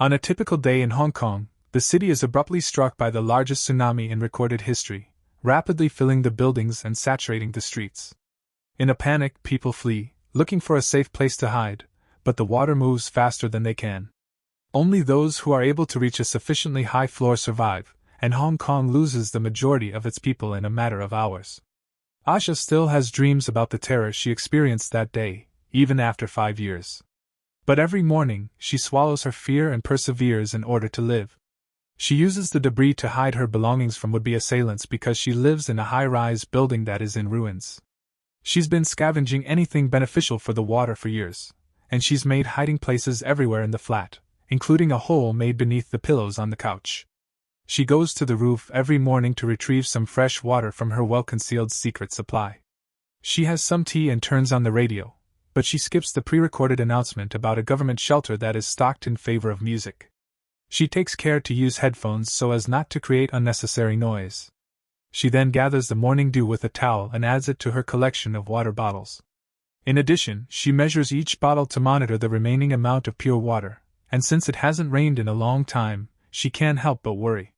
On a typical day in Hong Kong, the city is abruptly struck by the largest tsunami in recorded history, rapidly filling the buildings and saturating the streets. In a panic, people flee, looking for a safe place to hide, but the water moves faster than they can. Only those who are able to reach a sufficiently high floor survive, and Hong Kong loses the majority of its people in a matter of hours. Asha still has dreams about the terror she experienced that day, even after 5 years. But every morning, she swallows her fear and perseveres in order to live. She uses the debris to hide her belongings from would-be assailants because she lives in a high-rise building that is in ruins. She's been scavenging anything beneficial for the water for years, and she's made hiding places everywhere in the flat, including a hole made beneath the pillows on the couch. She goes to the roof every morning to retrieve some fresh water from her well-concealed secret supply. She has some tea and turns on the radio, but she skips the pre-recorded announcement about a government shelter that is stocked in favor of music. She takes care to use headphones so as not to create unnecessary noise. She then gathers the morning dew with a towel and adds it to her collection of water bottles. In addition, she measures each bottle to monitor the remaining amount of pure water, and since it hasn't rained in a long time, she can't help but worry.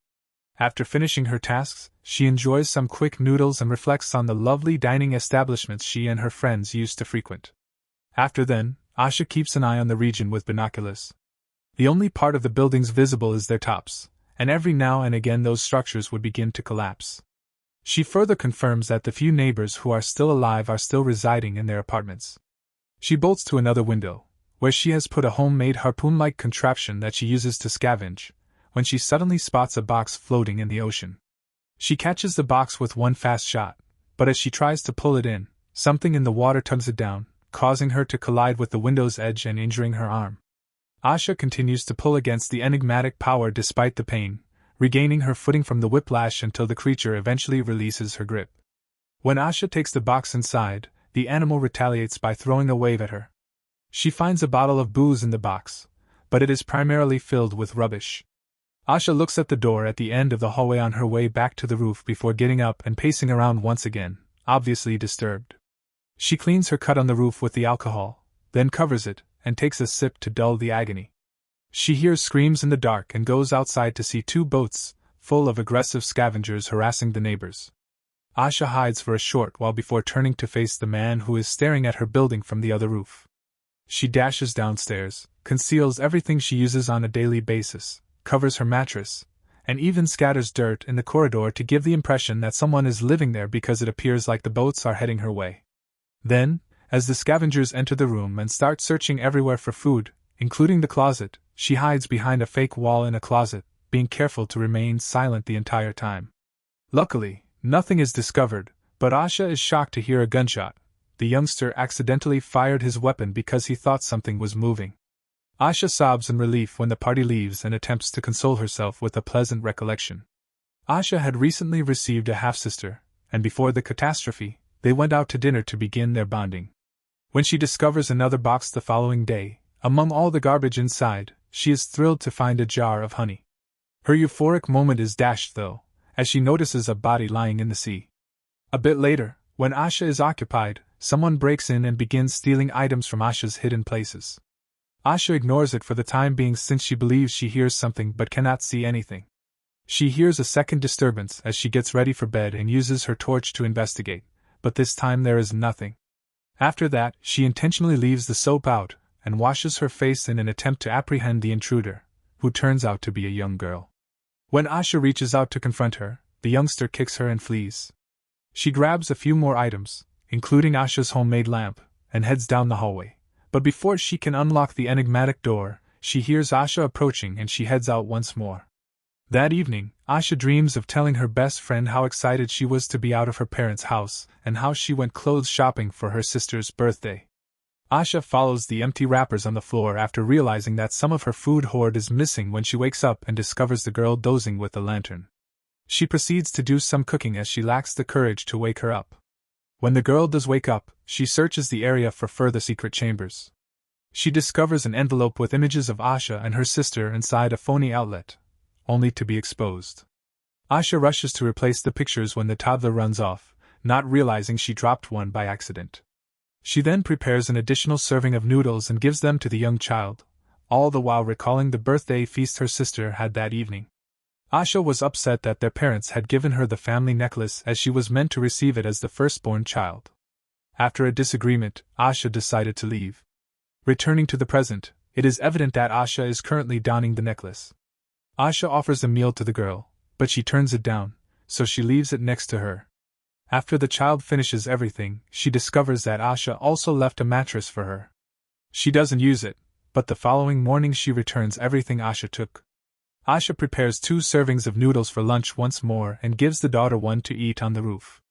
After finishing her tasks, she enjoys some quick noodles and reflects on the lovely dining establishments she and her friends used to frequent. After then, Asha keeps an eye on the region with binoculars. The only part of the buildings visible is their tops, and every now and again those structures would begin to collapse. She further confirms that the few neighbors who are still alive are still residing in their apartments. She bolts to another window, where she has put a homemade harpoon-like contraption that she uses to scavenge, when she suddenly spots a box floating in the ocean. She catches the box with one fast shot, but as she tries to pull it in, something in the water tugs it down, causing her to collide with the window's edge and injuring her arm. Asha continues to pull against the enigmatic power despite the pain, regaining her footing from the whiplash until the creature eventually releases her grip. When Asha takes the box inside, the animal retaliates by throwing a wave at her. She finds a bottle of booze in the box, but it is primarily filled with rubbish. Asha looks at the door at the end of the hallway on her way back to the roof before getting up and pacing around once again, obviously disturbed. She cleans her cut on the roof with the alcohol, then covers it, and takes a sip to dull the agony. She hears screams in the dark and goes outside to see 2 boats, full of aggressive scavengers harassing the neighbors. Asha hides for a short while before turning to face the man who is staring at her building from the other roof. She dashes downstairs, conceals everything she uses on a daily basis, covers her mattress, and even scatters dirt in the corridor to give the impression that someone is living there because it appears like the boats are heading her way. Then, as the scavengers enter the room and start searching everywhere for food, including the closet, she hides behind a fake wall in a closet, being careful to remain silent the entire time. Luckily, nothing is discovered, but Asha is shocked to hear a gunshot. The youngster accidentally fired his weapon because he thought something was moving. Asha sobs in relief when the party leaves and attempts to console herself with a pleasant recollection. Asha had recently received a half-sister, and before the catastrophe, they went out to dinner to begin their bonding. When she discovers another box the following day, among all the garbage inside, she is thrilled to find a jar of honey. Her euphoric moment is dashed, though, as she notices a body lying in the sea. A bit later, when Asha is occupied, someone breaks in and begins stealing items from Asha's hidden places. Asha ignores it for the time being since she believes she hears something but cannot see anything. She hears a second disturbance as she gets ready for bed and uses her torch to investigate, but this time there is nothing. After that, she intentionally leaves the soap out and washes her face in an attempt to apprehend the intruder, who turns out to be a young girl. When Asha reaches out to confront her, the youngster kicks her and flees. She grabs a few more items, including Asha's homemade lamp, and heads down the hallway. But before she can unlock the enigmatic door, she hears Asha approaching and she heads out once more. That evening, Asha dreams of telling her best friend how excited she was to be out of her parents' house and how she went clothes shopping for her sister's birthday. Asha follows the empty wrappers on the floor after realizing that some of her food hoard is missing when she wakes up and discovers the girl dozing with the lantern. She proceeds to do some cooking as she lacks the courage to wake her up. When the girl does wake up, she searches the area for further secret chambers. She discovers an envelope with images of Asha and her sister inside a phony outlet, only to be exposed. Asha rushes to replace the pictures when the toddler runs off, not realizing she dropped one by accident. She then prepares an additional serving of noodles and gives them to the young child, all the while recalling the birthday feast her sister had that evening. Asha was upset that their parents had given her the family necklace as she was meant to receive it as the firstborn child. After a disagreement, Asha decided to leave. Returning to the present, it is evident that Asha is currently donning the necklace. Asha offers a meal to the girl, but she turns it down, so she leaves it next to her. After the child finishes everything, she discovers that Asha also left a mattress for her. She doesn't use it, but the following morning she returns everything Asha took. Asha prepares 2 servings of noodles for lunch once more and gives the daughter one to eat on the roof.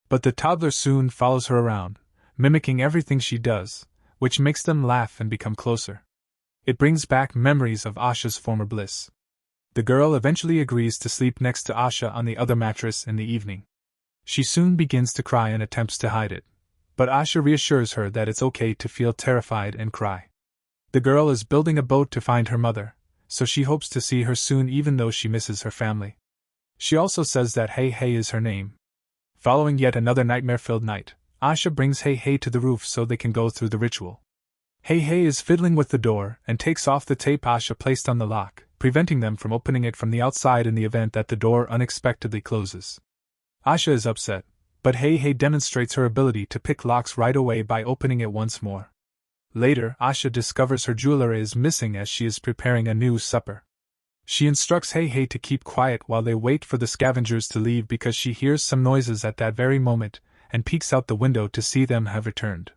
But the toddler soon follows her around, mimicking everything she does, which makes them laugh and become closer. It brings back memories of Asha's former bliss. The girl eventually agrees to sleep next to Asha on the other mattress in the evening. She soon begins to cry and attempts to hide it, but Asha reassures her that it's okay to feel terrified and cry. The girl is building a boat to find her mother, so she hopes to see her soon even though she misses her family. She also says that Hey Hey is her name. Following yet another nightmare-filled night, Asha brings Hey Hey to the roof so they can go through the ritual. Hey Hey is fiddling with the door and takes off the tape Asha placed on the lock, preventing them from opening it from the outside in the event that the door unexpectedly closes. Asha is upset, but Hey Hey demonstrates her ability to pick locks right away by opening it once more. Later, Asha discovers her jewelry is missing as she is preparing a new supper. She instructs Hey Hey to keep quiet while they wait for the scavengers to leave because she hears some noises at that very moment and peeks out the window to see them have returned.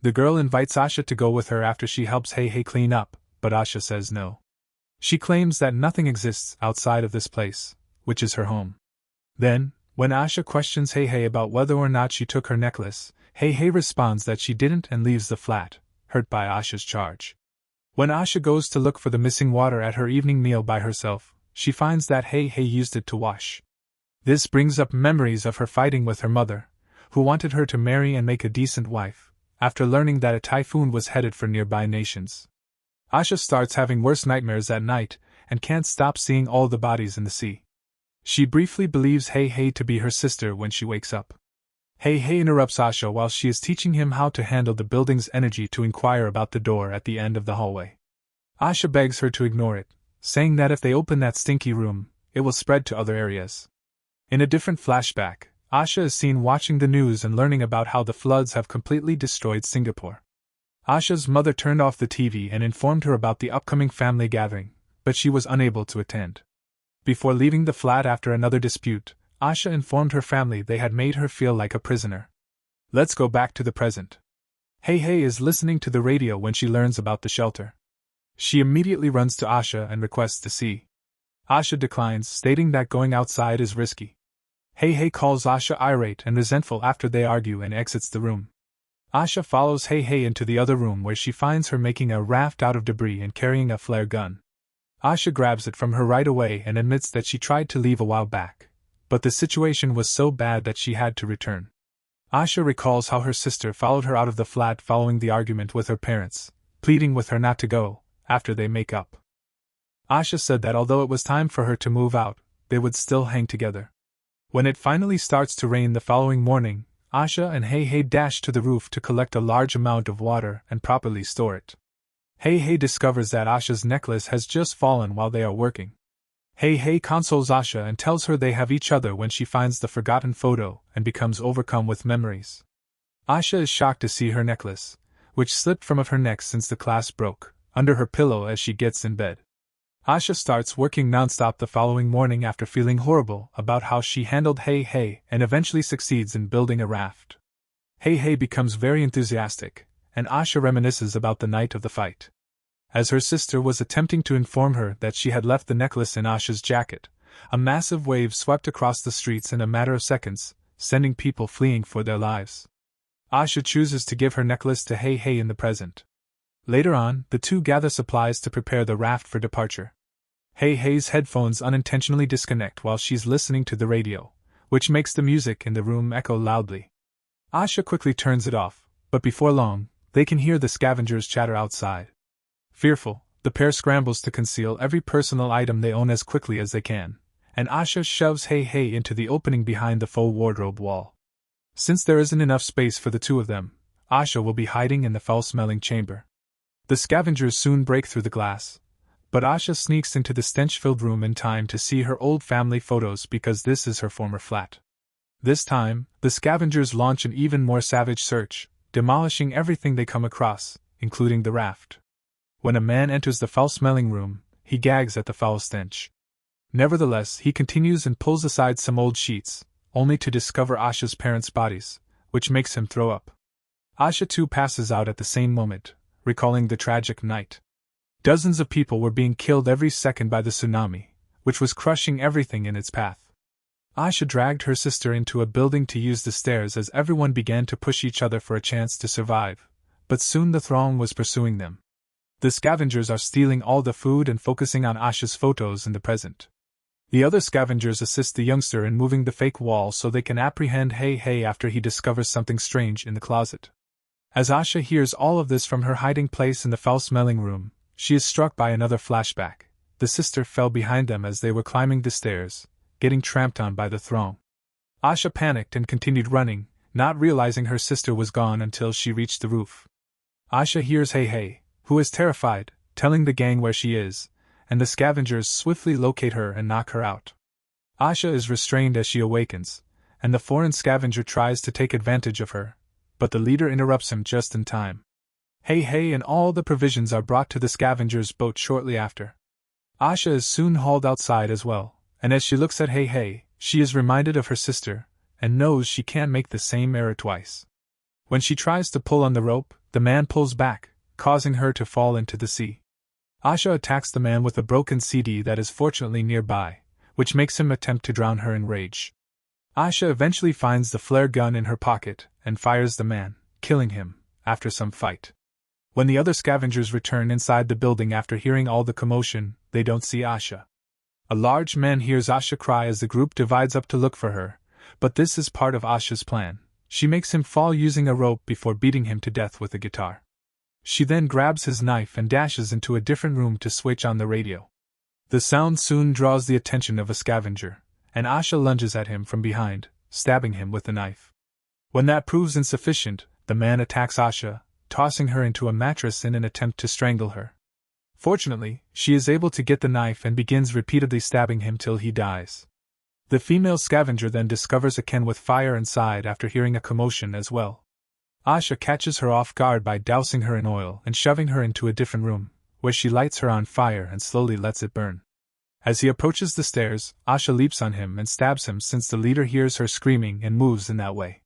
The girl invites Asha to go with her after she helps Hey Hey clean up, but Asha says no. She claims that nothing exists outside of this place, which is her home. Then, when Asha questions Hey Hey about whether or not she took her necklace, Hey Hey responds that she didn't and leaves the flat, hurt by Asha's charge. When Asha goes to look for the missing water at her evening meal by herself, she finds that Hey Hey used it to wash. This brings up memories of her fighting with her mother, who wanted her to marry and make a decent wife, after learning that a typhoon was headed for nearby nations. Asha starts having worse nightmares at night and can't stop seeing all the bodies in the sea. She briefly believes Hey Hey to be her sister when she wakes up. Hey Hey interrupts Asha while she is teaching him how to handle the building's energy to inquire about the door at the end of the hallway. Asha begs her to ignore it, saying that if they open that stinky room, it will spread to other areas. In a different flashback, Asha is seen watching the news and learning about how the floods have completely destroyed Singapore. Asha's mother turned off the TV and informed her about the upcoming family gathering, but she was unable to attend. Before leaving the flat after another dispute, Asha informed her family they had made her feel like a prisoner. Let's go back to the present. Hey Hey is listening to the radio when she learns about the shelter. She immediately runs to Asha and requests to see. Asha declines, stating that going outside is risky. Hey Hey calls Asha irate and resentful after they argue and exits the room. Asha follows Hey Hey into the other room where she finds her making a raft out of debris and carrying a flare gun. Asha grabs it from her right away and admits that she tried to leave a while back, but the situation was so bad that she had to return. Asha recalls how her sister followed her out of the flat following the argument with her parents, pleading with her not to go, after they make up. Asha said that although it was time for her to move out, they would still hang together. When it finally starts to rain the following morning, Asha and Hey Hey dash to the roof to collect a large amount of water and properly store it. Hey Hey discovers that Asha's necklace has just fallen while they are working. Hey Hey consoles Asha and tells her they have each other when she finds the forgotten photo and becomes overcome with memories. Asha is shocked to see her necklace, which slipped from her neck since the clasp broke, under her pillow as she gets in bed. Asha starts working nonstop the following morning after feeling horrible about how she handled Hey Hey and eventually succeeds in building a raft. Hey Hey becomes very enthusiastic, and Asha reminisces about the night of the fight. As her sister was attempting to inform her that she had left the necklace in Asha's jacket, a massive wave swept across the streets in a matter of seconds, sending people fleeing for their lives. Asha chooses to give her necklace to Hey Hey in the present. Later on, the two gather supplies to prepare the raft for departure. Hey Hey's headphones unintentionally disconnect while she's listening to the radio, which makes the music in the room echo loudly. Asha quickly turns it off, but before long, they can hear the scavengers chatter outside. Fearful, the pair scrambles to conceal every personal item they own as quickly as they can, and Asha shoves Hey Hey into the opening behind the faux wardrobe wall. Since there isn't enough space for the two of them, Asha will be hiding in the foul-smelling chamber. The scavengers soon break through the glass, but Asha sneaks into the stench-filled room in time to see her old family photos because this is her former flat. This time, the scavengers launch an even more savage search, demolishing everything they come across, including the raft. When a man enters the foul-smelling room, he gags at the foul stench. Nevertheless, he continues and pulls aside some old sheets, only to discover Asha's parents' bodies, which makes him throw up. Asha too passes out at the same moment, recalling the tragic night. Dozens of people were being killed every second by the tsunami, which was crushing everything in its path. Asha dragged her sister into a building to use the stairs as everyone began to push each other for a chance to survive, but soon the throng was pursuing them. The scavengers are stealing all the food and focusing on Asha's photos in the present. The other scavengers assist the youngster in moving the fake wall so they can apprehend Hey after he discovers something strange in the closet. As Asha hears all of this from her hiding place in the foul-smelling room, she is struck by another flashback. The sister fell behind them as they were climbing the stairs, getting tramped on by the throng. Asha panicked and continued running, not realizing her sister was gone until she reached the roof. Asha hears Hey, who is terrified, telling the gang where she is, and the scavengers swiftly locate her and knock her out. Asha is restrained as she awakens, and the foreign scavenger tries to take advantage of her, but the leader interrupts him just in time. Hey and all the provisions are brought to the scavenger's boat shortly after. Asha is soon hauled outside as well, and as she looks at Hey, she is reminded of her sister, and knows she can't make the same error twice. When she tries to pull on the rope, the man pulls back, causing her to fall into the sea. Asha attacks the man with a broken CD that is fortunately nearby, which makes him attempt to drown her in rage. Asha eventually finds the flare gun in her pocket and fires the man, killing him, after some fight. When the other scavengers return inside the building after hearing all the commotion, they don't see Asha. A large man hears Asha cry as the group divides up to look for her, but this is part of Asha's plan. She makes him fall using a rope before beating him to death with a guitar. She then grabs his knife and dashes into a different room to switch on the radio. The sound soon draws the attention of a scavenger, and Asha lunges at him from behind, stabbing him with the knife. When that proves insufficient, the man attacks Asha, tossing her into a mattress in an attempt to strangle her. Fortunately, she is able to get the knife and begins repeatedly stabbing him till he dies. The female scavenger then discovers a can with fire inside after hearing a commotion as well. Asha catches her off guard by dousing her in oil and shoving her into a different room, where she lights her on fire and slowly lets it burn. As he approaches the stairs, Asha leaps on him and stabs him since the leader hears her screaming and moves in that way.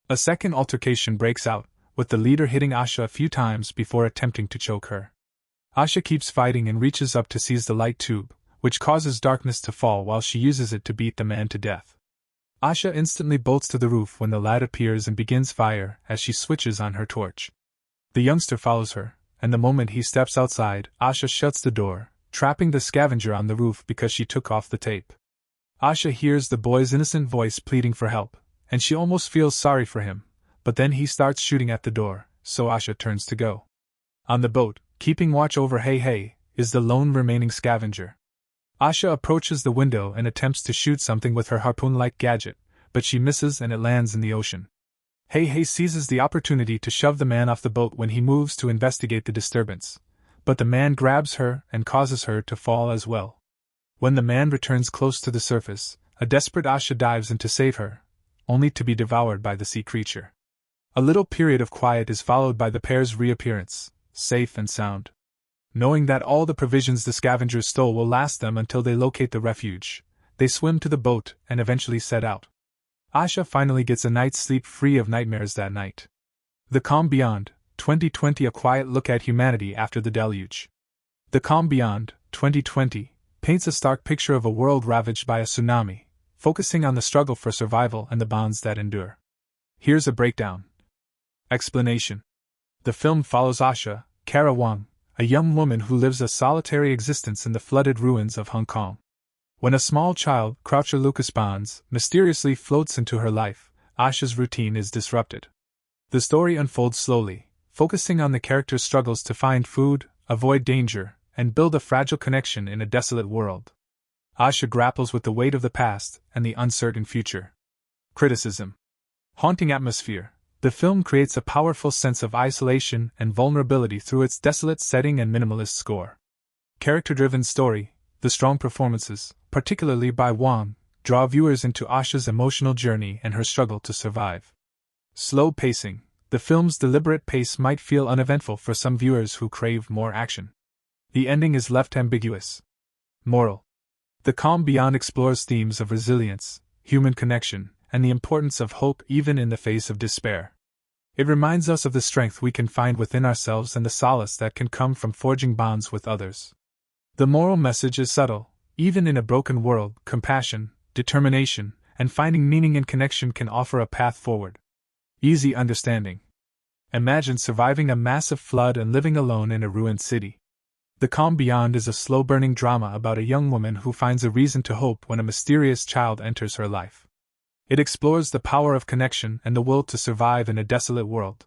A second altercation breaks out, with the leader hitting Asha a few times before attempting to choke her. Asha keeps fighting and reaches up to seize the light tube, which causes darkness to fall while she uses it to beat the man to death. Asha instantly bolts to the roof when the lad appears and begins fire as she switches on her torch. The youngster follows her, and the moment he steps outside, Asha shuts the door, trapping the scavenger on the roof because she took off the tape. Asha hears the boy's innocent voice pleading for help, and she almost feels sorry for him, but then he starts shooting at the door, so Asha turns to go. On the boat, keeping watch over Hey, is the lone remaining scavenger. Asha approaches the window and attempts to shoot something with her harpoon-like gadget, but she misses and it lands in the ocean. Hey seizes the opportunity to shove the man off the boat when he moves to investigate the disturbance, but the man grabs her and causes her to fall as well. When the man returns close to the surface, a desperate Asha dives in to save her, only to be devoured by the sea creature. A little period of quiet is followed by the pair's reappearance, safe and sound. Knowing that all the provisions the scavengers stole will last them until they locate the refuge, they swim to the boat and eventually set out. Asha finally gets a night's sleep free of nightmares that night. The Calm Beyond, 2020. A quiet look at humanity after the deluge. The Calm Beyond, 2020, paints a stark picture of a world ravaged by a tsunami, focusing on the struggle for survival and the bonds that endure. Here's a breakdown. Explanation. The film follows Asha, Kara Wang, a young woman who lives a solitary existence in the flooded ruins of Hong Kong. When a small child, Croucher Lucas Bonds, mysteriously floats into her life, Asha's routine is disrupted. The story unfolds slowly, focusing on the character's struggles to find food, avoid danger, and build a fragile connection in a desolate world. Asha grapples with the weight of the past and the uncertain future. Criticism. Haunting atmosphere. The film creates a powerful sense of isolation and vulnerability through its desolate setting and minimalist score. Character-driven story, the strong performances, particularly by Wang, draw viewers into Asha's emotional journey and her struggle to survive. Slow pacing, the film's deliberate pace might feel uneventful for some viewers who crave more action. The ending is left ambiguous. Moral: The Calm Beyond explores themes of resilience, human connection, and the importance of hope even in the face of despair. It reminds us of the strength we can find within ourselves and the solace that can come from forging bonds with others. The moral message is subtle: even in a broken world, compassion, determination, and finding meaning in connection can offer a path forward. Easy understanding. Imagine surviving a massive flood and living alone in a ruined city. The Calm Beyond is a slow-burning drama about a young woman who finds a reason to hope when a mysterious child enters her life. It explores the power of connection and the will to survive in a desolate world.